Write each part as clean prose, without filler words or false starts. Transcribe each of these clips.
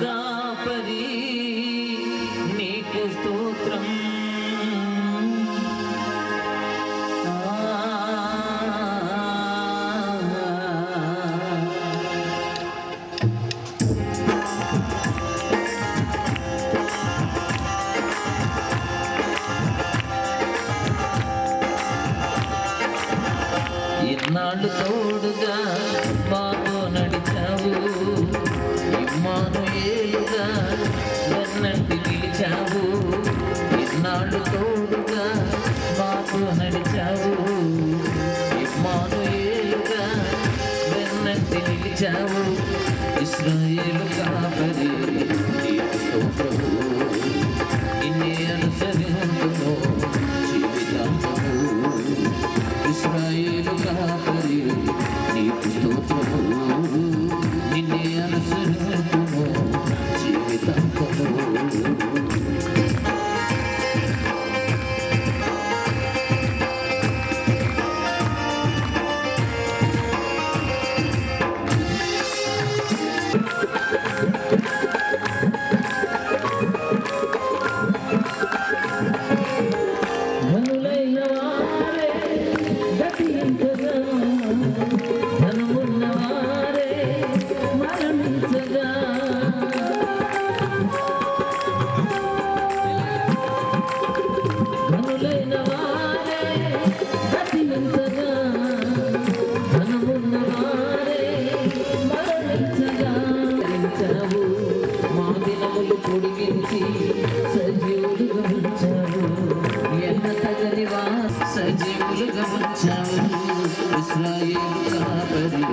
కాపరి నీకు స్తోత్రం. ఇన్నాళ్ళు తోడుగా మాతో నడిచావు, ఇమ్మానుయేలుగా వెన్నంటి నిలిచావు. ఇన్నాళ్ళు తోడుగా మాతో నడిచావు, ఇమ్మానుయేలుగా వెన్నంటి నిలిచావు. ఇశ్రాయేలు కాపరి నీకు స్తోత్రము, నిన్నే అనుసరింతును జీవితాంతము. ఇశ్రాయేలు కాపరి నీకు స్తోత్రము, నిన్నే అనుసరింతును జీవితాంతము. పొడిగించి సజీవులుగా ఉంచావు, ఎన్న తగనివా సజీవులుగా ఉంచావు. ఇశ్రాయేలు కాపరి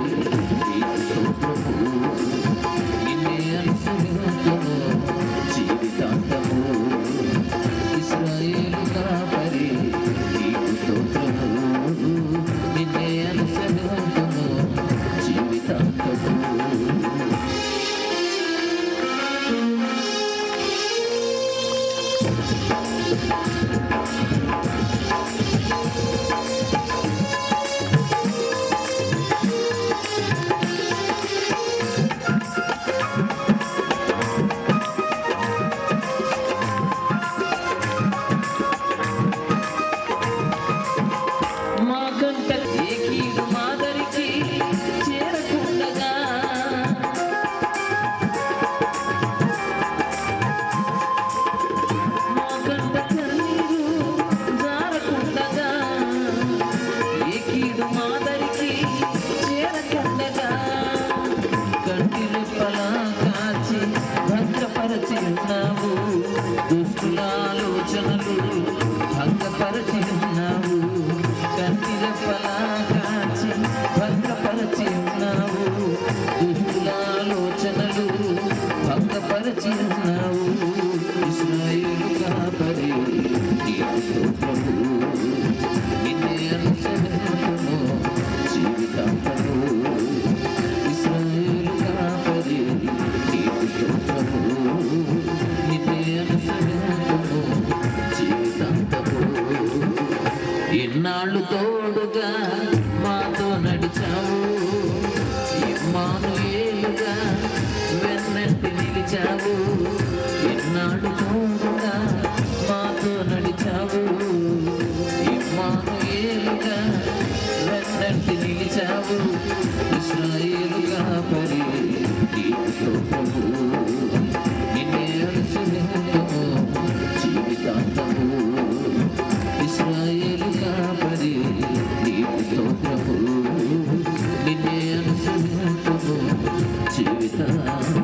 నీకు స్తోత్రము, నిన్నే అనుసరింతును జీవితాంతము. ఇశ్రాయేలు కాపరి నీకు స్తోత్రము, నిన్నే అనుసరింతును జీవితాంతము. దుష్టుల ఆలోచనలు భంగపరచి ఉన్నావు, కత్తిరెప్పలా కాచి భద్రపరచి ఉన్నావు. దుష్టుల ఆలోచనలు భంగపరచి ఉన్నావు. ఇశ్రాయేలు కాపరి నీకు స్తోత్రము, నిన్నే అనుసరింతును జీవితాంతము. ఇశ్రాయేలు కాపరి నీకు స్తోత్రము, ఇన్నాళ్ళు తోడుగా మాతో నడిచావు, ఇమ్మానుయేలుగా వెన్నంటి నిలిచావు. ఇన్నాళ్ళు తోడుగా మాతో నడిచావు, ఇమ్మానుయేలుగా వెన్నంటి నిలిచావు. ఇశ్రాయేలు కాపరి నీకు స్తోత్రము, నిన్నే అనుసరింతును జీవితాంతము. ఇశ్రాయేలు కాపరి నీకు స్తోత్రము, నిన్నే అనుసరింతును జీవితాంతము.